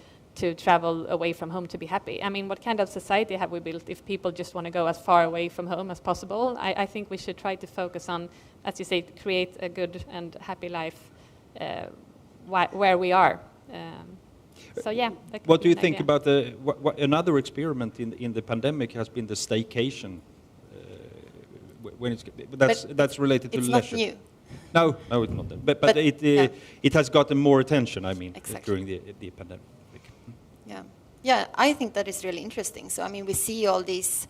travel away from home to be happy. I mean, what kind of society have we built if people just want to go as far away from home as possible? I think we should try to focus on, as you say, create a good and happy life where we are. So yeah. What do you think about another experiment in the pandemic has been the staycation? That's related to leisure. It's not new. No, it's not. But it has gotten more attention. I mean, during the pandemic. Yeah, I think that is really interesting. So I mean, we see all these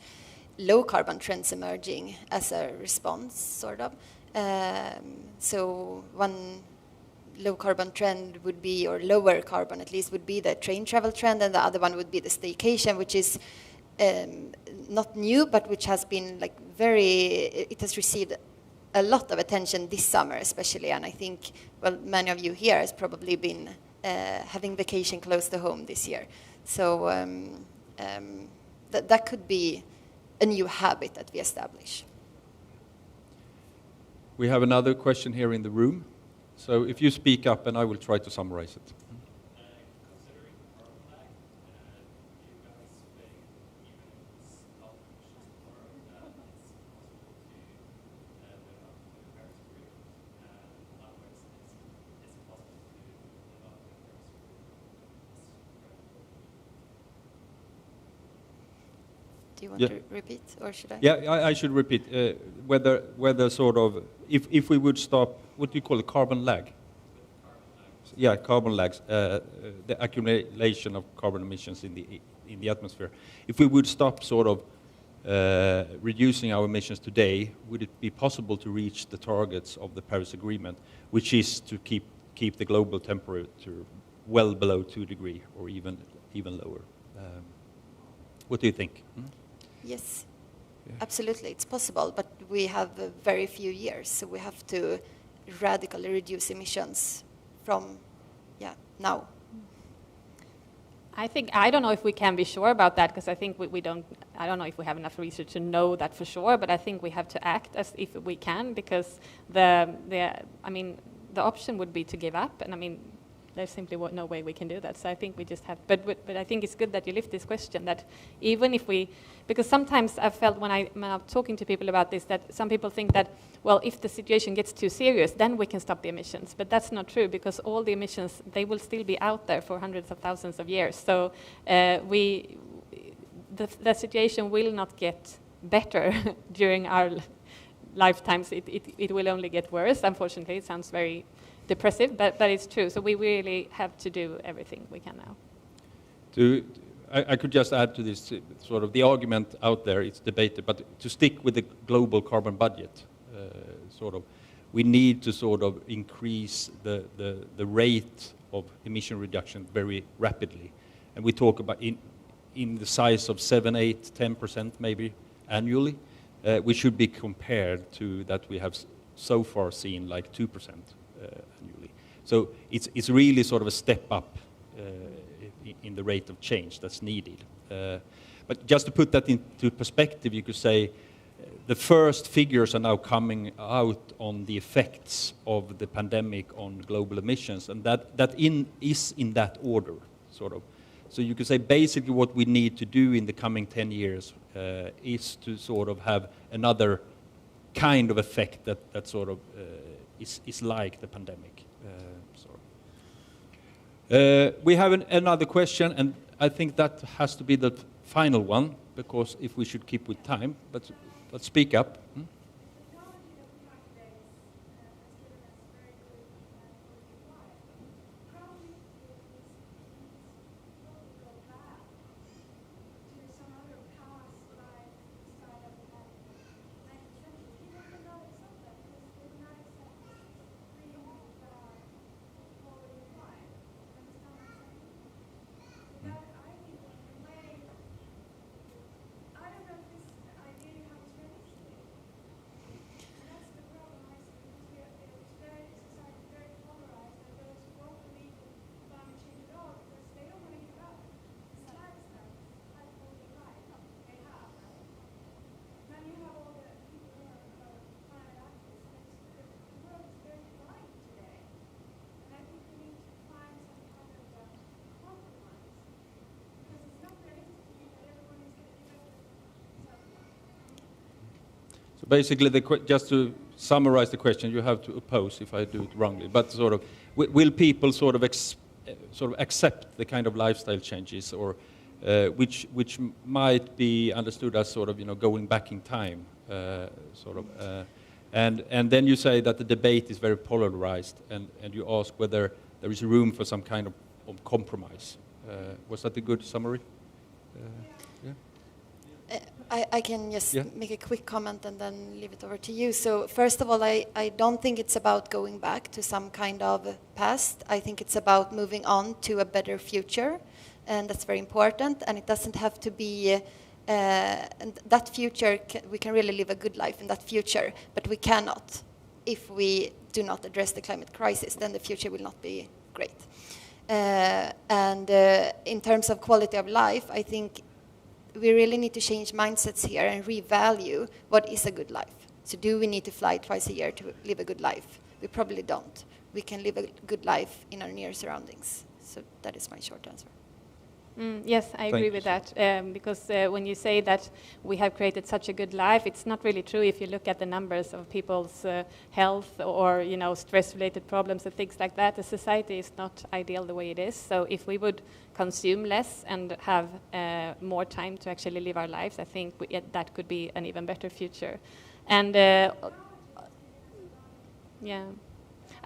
low carbon trends emerging as a response, sort of. So one low carbon trend would be, or lower carbon at least, would be the train travel trend, and the other one would be the staycation, which is not new, but which has been like it has received a lot of attention this summer especially, and I think, well, many of you here has probably been having vacation close to home this year. So that could be a new habit that we establish. We have another question here in the room. So if you speak up, and I will try to summarize it. Considering the carbon lag, do you guys think, even if it's not emissions tomorrow, that it's possible to live up to the Paris Agreement? And otherwise, is it possible to live up to the Paris Agreement? Do you want to repeat, or should I? Yeah, I should repeat. Whether sort of, if we would stop, what do you call it, carbon lag? Yeah, carbon lags, the accumulation of carbon emissions in the atmosphere. If we would stop sort of reducing our emissions today, would it be possible to reach the targets of the Paris Agreement, which is to keep the global temperature well below 2 degrees or even lower? What do you think? Yes, absolutely, it's possible, but we have very few years, so we have to radically reduce emissions from now. I don't know if we can be sure about that, because I think I don't know if we have enough research to know that for sure, but I think we have to act as if we can, because the option would be to give up, and I mean, there's simply no way we can do that. So I think we just have, but I think it's good that you lift this question, that even if because sometimes I've felt when I'm talking to people about this, that some people think that, well, if the situation gets too serious, then we can stop the emissions. But that's not true, because all the emissions, they will still be out there for hundreds of thousands of years. So the situation will not get better during our lifetimes. It will only get worse. Unfortunately, it sounds very depressive, but it's true. So we really have to do everything we can now. I could just add to this sort of the argument out there, it's debated, but to stick with the global carbon budget, we need to sort of increase the rate of emission reduction very rapidly. And we talk about in the size of 7, 8, 10% maybe annually. We should be compared to that we have so far seen like 2% annually. So it's really sort of a step up in the rate of change that's needed. But just to put that into perspective, you could say the first figures are now coming out on the effects of the pandemic on global emissions, and that is in that order, sort of. So you could say basically what we need to do in the coming 10 years is to sort of have another kind of effect that sort of is like the pandemic. We have another question, and I think that has to be the final one, because if we should keep with time, but let's speak up. Basically, just to summarize the question, you have to oppose if I do it wrongly. But sort of, will people sort of accept the kind of lifestyle changes, or which might be understood as sort of going back in time, and then you say that the debate is very polarized, and you ask whether there is room for some kind of compromise. Was that a good summary? I can just make a quick comment and then leave it over to you. So first of all, I don't think it's about going back to some kind of past. I think it's about moving on to a better future, and that's very important. And it doesn't have to be and that future. We can really live a good life in that future, but we cannot if we do not address the climate crisis. Then the future will not be great. And in terms of quality of life, I think we really need to change mindsets here and revalue what is a good life. So do we need to fly twice a year to live a good life? We probably don't. We can live a good life in our near surroundings. So that is my short answer. Yes, I agree with that, because when you say that we have created such a good life, it's not really true if you look at the numbers of people's health or stress-related problems and things like that. The society is not ideal the way it is. So if we would consume less and have more time to actually live our lives, I think that could be an even better future. And yeah.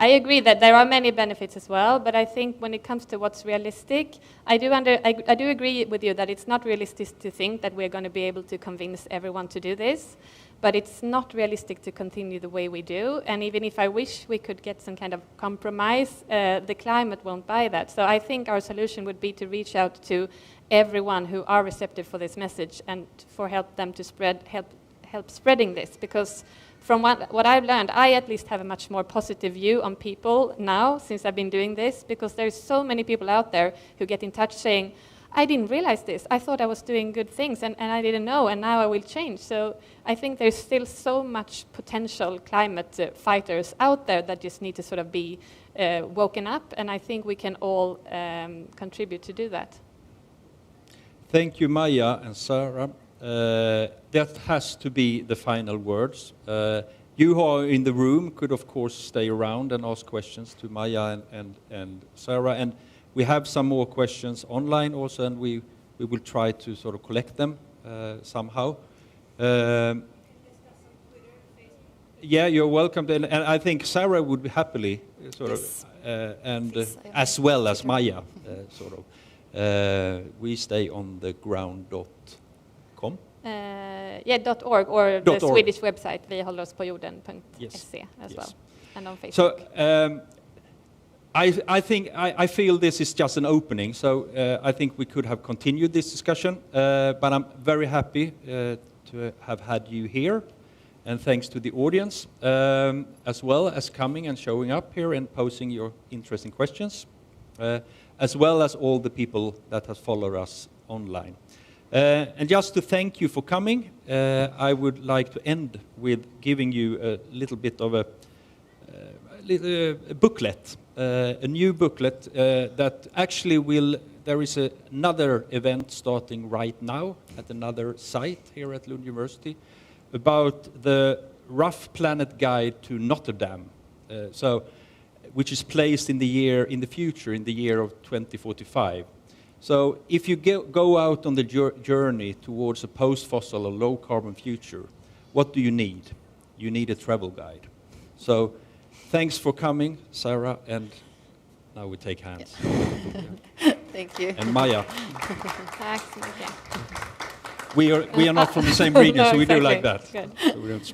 I agree that there are many benefits as well, but I think when it comes to what's realistic, I do agree with you that it's not realistic to think that we're going to be able to convince everyone to do this, but it's not realistic to continue the way we do. And even if I wish we could get some kind of compromise, the climate won't buy that. So I think our solution would be to reach out to everyone who are receptive for this message and help them to help spreading this, because from what I've learned, I at least have a much more positive view on people now since I've been doing this, because there's so many people out there who get in touch saying, I didn't realize this. I thought I was doing good things and I didn't know, and now I will change. So I think there's still so much potential climate fighters out there that just need to sort of be woken up, and I think we can all contribute to do that. Thank you, Maja and Sara. That has to be the final words. You who are in the room could, of course, stay around and ask questions to Maja and Sara. And we have some more questions online also, and we will try to sort of collect them somehow. Yeah, you're welcome. And I think Sara would be happily sort of, as well as Maja, sort of. We stay on the ground.com. .org or the Swedish website, vihållerospåjorden.se as well, and on Facebook. So I feel this is just an opening, so I think we could have continued this discussion, but I'm very happy to have had you here, and thanks to the audience as well as coming and showing up here and posing your interesting questions, as well as all the people that have followed us online. And just to thank you for coming, I would like to end with giving you a little bit of a booklet, a new booklet that actually there is another event starting right now at another site here at Lund University about the Rough Planet Guide to Notre Dame, which is placed in the year of 2045. So if you go out on the journey towards a post-fossil or low-carbon future, what do you need? You need a travel guide. So thanks for coming, Sara, and now we take hands. Thank you. And Maja. Tack så mycket. We are not from the same region, No, so we exactly. do like that. Good. So we don't